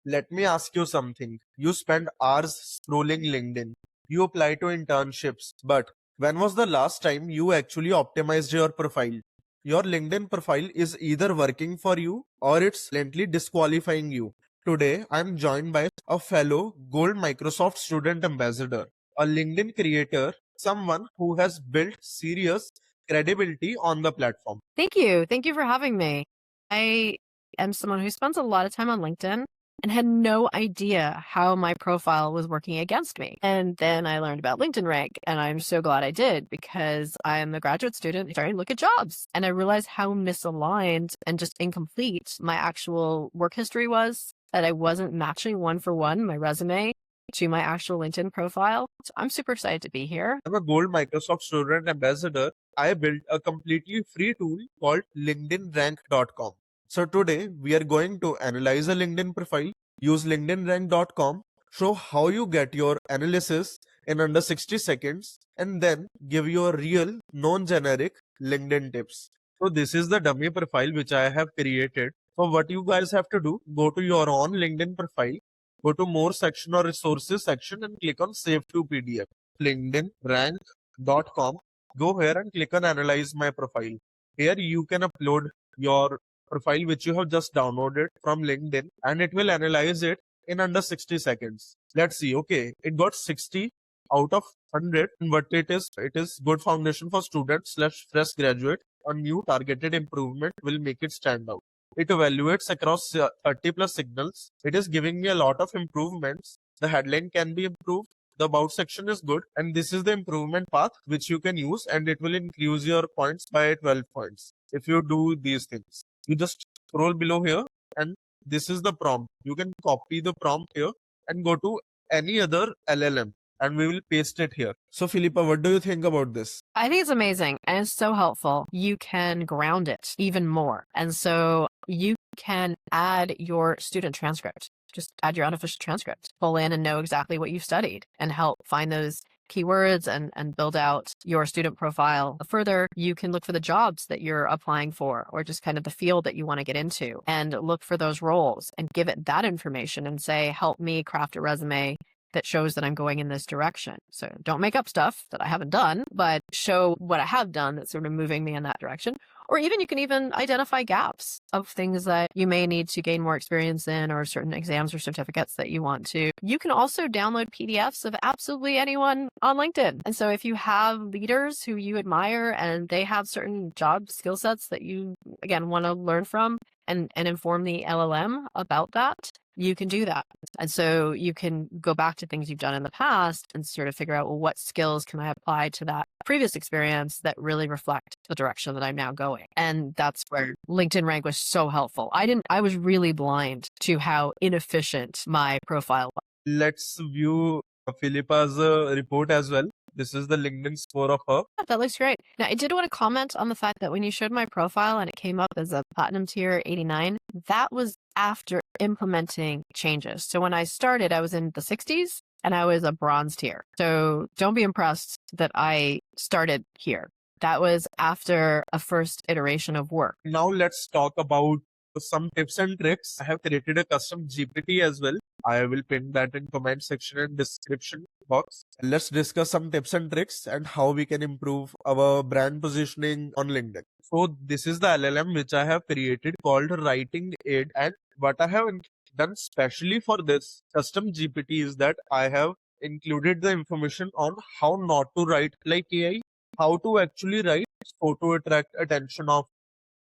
Let me ask you something. You spend hours scrolling LinkedIn. You apply to internships. But when was the last time you actually optimized your profile? Your LinkedIn profile is either working for you or it's lently disqualifying you. Today, I'm joined by a fellow Gold Microsoft student ambassador, a LinkedIn creator, someone who has built serious credibility on the platform. Thank you. Thank you for having me. I am someone who spends a lot of time on LinkedIn and had no idea how my profile was working against me. And then I learned about LinkedIn Rank, and I'm so glad I did because I'm a graduate student starting to look at jobs. And I realized how misaligned and just incomplete my actual work history was, that I wasn't matching one for one my resume to my actual LinkedIn profile. So I'm super excited to be here. I'm a Gold Microsoft student ambassador. I built a completely free tool called LinkedInRank.com. So today we are going to analyze a LinkedIn profile, use LinkedInRank.com, show how you get your analysis in under 60 seconds, and then give you a real, non-generic LinkedIn tips. So this is the dummy profile which I have created. So what you guys have to do, go to your own LinkedIn profile, go to more section or resources section and click on save to PDF. LinkedInRank.com. Go here and click on analyze my profile. Here you can upload your profile which you have just downloaded from LinkedIn and it will analyze it in under 60 seconds. Let's see. Okay, it got 60 out of 100. But it is good foundation for students slash fresh graduate. A new targeted improvement will make it stand out. It evaluates across 30 plus signals. It is giving me a lot of improvements. The headline can be improved. The about section is good. And this is the improvement path which you can use and it will increase your points by 12 points. If you do these things, you just scroll below here and this is the prompt. You can copy the prompt here and go to any other LLM and we will paste it here. So Philippa, what do you think about this? I think it's amazing and it's so helpful. You can ground it even more. And so you can add your student transcript. Just add your unofficial transcript, pull in and know exactly what you've studied and help find those keywords and build out your student profile further. You can look for the jobs that you're applying for or just kind of the field that you want to get into and look for those roles and give it that information and say, help me craft a resume that shows that I'm going in this direction. So don't make up stuff that I haven't done, but show what I have done that's sort of moving me in that direction. Or even you can even identify gaps of things that you may need to gain more experience in or certain exams or certificates that you want to. You can also download PDFs of absolutely anyone on LinkedIn. And so if you have leaders who you admire and they have certain job skill sets that you, again, want to learn from and inform the LLM about that, you can do that. And so you can go back to things you've done in the past and sort of figure out, well, what skills can I apply to that previous experience that really reflect the direction that I'm now going? And that's where LinkedIn Rank was so helpful. I was really blind to how inefficient my profile was. Let's view Philippa's report as well. This is the LinkedIn score of her. That looks great. Now, I did want to comment on the fact that when you showed my profile and it came up as a platinum tier 89, that was after implementing changes. So when I started, I was in the 60s and I was a bronze tier. So don't be impressed that I started here. That was after a first iteration of work. Now let's talk about some tips and tricks. I have created a custom GPT as well. I will pin that in comment section and description box. Let's discuss some tips and tricks and how we can improve our brand positioning on LinkedIn. So this is the LLM which I have created called Writing Aid, and what I have done specially for this custom GPT is that I have included the information on how not to write like AI, how to actually write so to attract attention of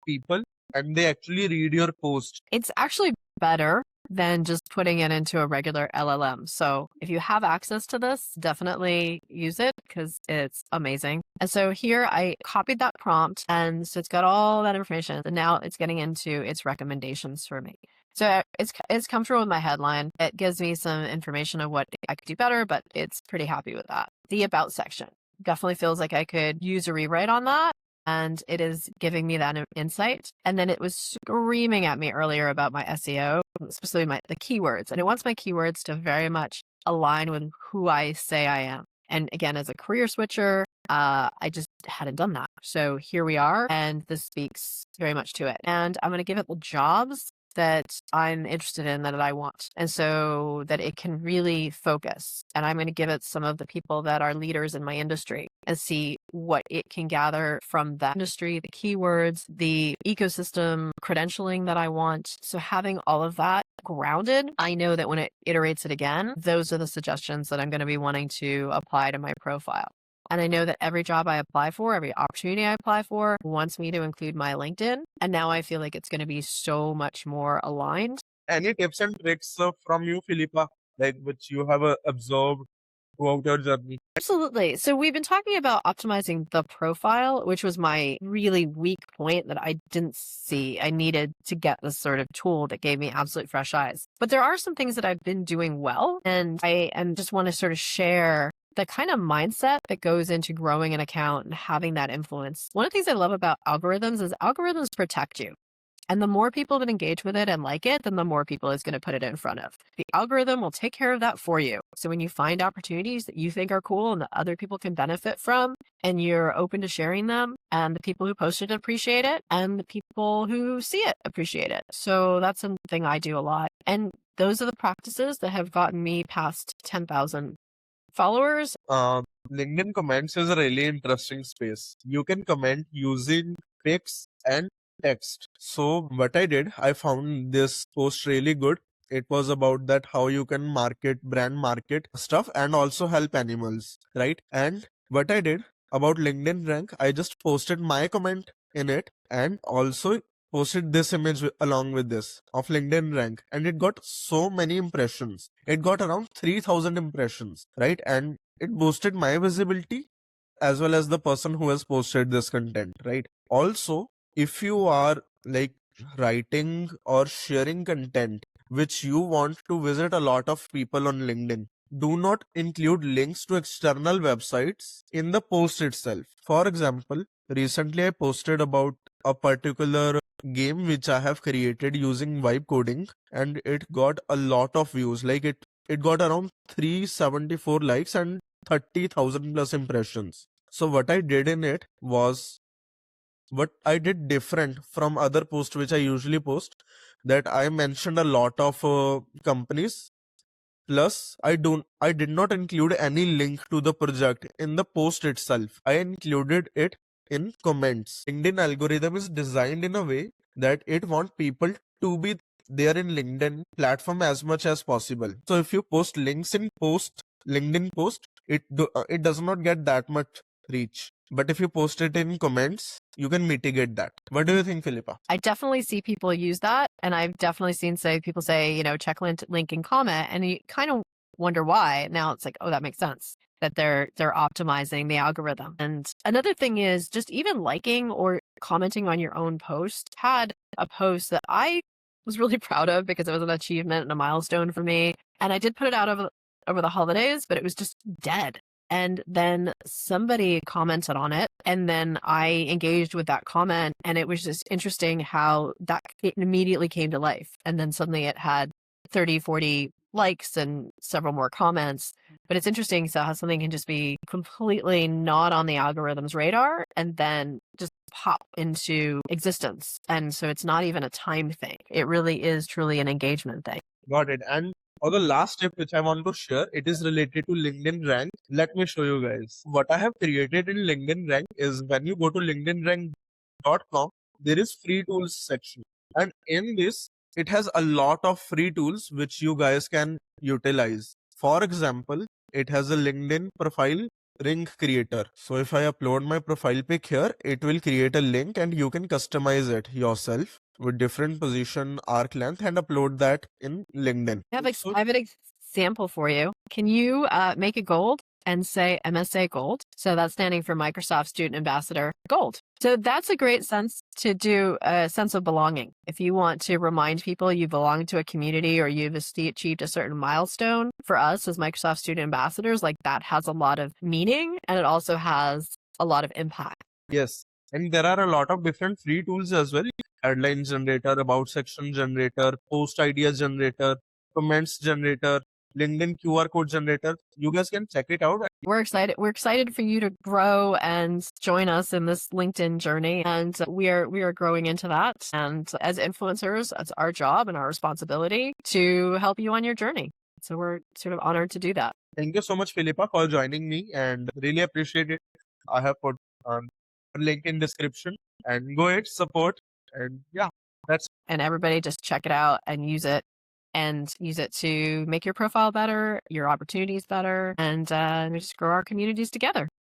people and they actually read your post. It's actually better than just putting it into a regular LLM. So if you have access to this, definitely use it because it's amazing. And so here I copied that prompt and so it's got all that information and now it's getting into its recommendations for me. So it's comfortable with my headline. It gives me some information of what I could do better, but it's pretty happy with that. The about section definitely feels like I could use a rewrite on that. And it is giving me that insight. And then it was screaming at me earlier about my SEO, especially the keywords. And it wants my keywords to very much align with who I say I am. And again, as a career switcher, I just hadn't done that. So here we are, and this speaks very much to it. And I'm going to give it the jobs that I'm interested in, that I want. And so that it can really focus. And I'm going to give it some of the people that are leaders in my industry and see what it can gather from that industry, the keywords, the ecosystem credentialing that I want. So having all of that grounded, I know that when it iterates it again, those are the suggestions that I'm going to be wanting to apply to my profile. And I know that every job I apply for, every opportunity I apply for wants me to include my LinkedIn. And now I feel like it's going to be so much more aligned. Any tips and tricks from you, Philippa, like which you have observed throughout your journey? Absolutely. So we've been talking about optimizing the profile, which was my really weak point that I didn't see. I needed to get this sort of tool that gave me absolute fresh eyes. But there are some things that I've been doing well, and I just want to sort of share the kind of mindset that goes into growing an account and having that influence. One of the things I love about algorithms is algorithms protect you. And the more people that engage with it and like it, then the more people it's going to put it in front of. The algorithm will take care of that for you. So when you find opportunities that you think are cool and that other people can benefit from, and you're open to sharing them, and the people who post it appreciate it, and the people who see it appreciate it. So that's something I do a lot. And those are the practices that have gotten me past 10,000 followers. LinkedIn comments is a really interesting space. You can comment using pics and text. So what I did, I found this post really good. It was about that how you can brand market stuff and also help animals, right? And what I did about LinkedIn rank, I just posted my comment in it and also posted this image along with this of LinkedIn rank, and it got so many impressions. It got around 3,000 impressions, right? And it boosted my visibility as well as the person who has posted this content, right? Also, if you are like writing or sharing content which you want to visit a lot of people on LinkedIn, do not include links to external websites in the post itself. For example, recently I posted about a particular game which I have created using vibe coding, and it got a lot of views. Like it got around 374 likes and 30,000 plus impressions. So what I did in it was, what I did different from other posts which I usually post, that I mentioned a lot of companies. Plus, I did not include any link to the project in the post itself. I included it in comments. LinkedIn algorithm is designed in a way that it wants people to be there in LinkedIn platform as much as possible. So if you post links in LinkedIn post, it does not get that much reach. But if you post it in comments, you can mitigate that. What do you think, Philippa? I definitely see people use that. And I've definitely seen people say, check link and comment. And you kind of wonder why. Now it's like, oh, that makes sense that they're optimizing the algorithm. And another thing is just even liking or commenting on your own post. Had a post that I was really proud of because it was an achievement and a milestone for me. And I did put it out over the holidays, but it was just dead. And then somebody commented on it, and then I engaged with that comment, and it was just interesting how it immediately came to life. And then suddenly it had 30, 40 likes and several more comments. But it's interesting how something can just be completely not on the algorithm's radar and then just pop into existence. And so it's not even a time thing. It really is truly an engagement thing. Got it. And the last tip which I want to share, it is related to LinkedIn rank. Let me show you guys. What I have created in LinkedIn rank is, when you go to linkedinrank.com, there is free tools section. And in this, it has a lot of free tools which you guys can utilize. For example, it has a LinkedIn profile link creator. So if I upload my profile pic here, it will create a link and you can customize it yourself with different position, arc length, and upload that in LinkedIn. I have an example for you. Can you make it gold and say MSA Gold? So that's standing for Microsoft Student Ambassador Gold. So that's a great sense to do a sense of belonging. If you want to remind people you belong to a community or you've achieved a certain milestone, for us as Microsoft Student Ambassadors, like that has a lot of meaning, and it also has a lot of impact. Yes. And there are a lot of different free tools as well. Headline generator, about section generator, post idea generator, comments generator, LinkedIn QR code generator. You guys can check it out. We're excited. We're excited for you to grow and join us in this LinkedIn journey. And we are growing into that. And as influencers, it's our job and our responsibility to help you on your journey. So we're sort of honored to do that. Thank you so much, Philippa, for joining me, and really appreciate it. I have put a link in description, and go ahead, support, and yeah, that's And everybody just check it out and use it to make your profile better, your opportunities better, and just grow our communities together.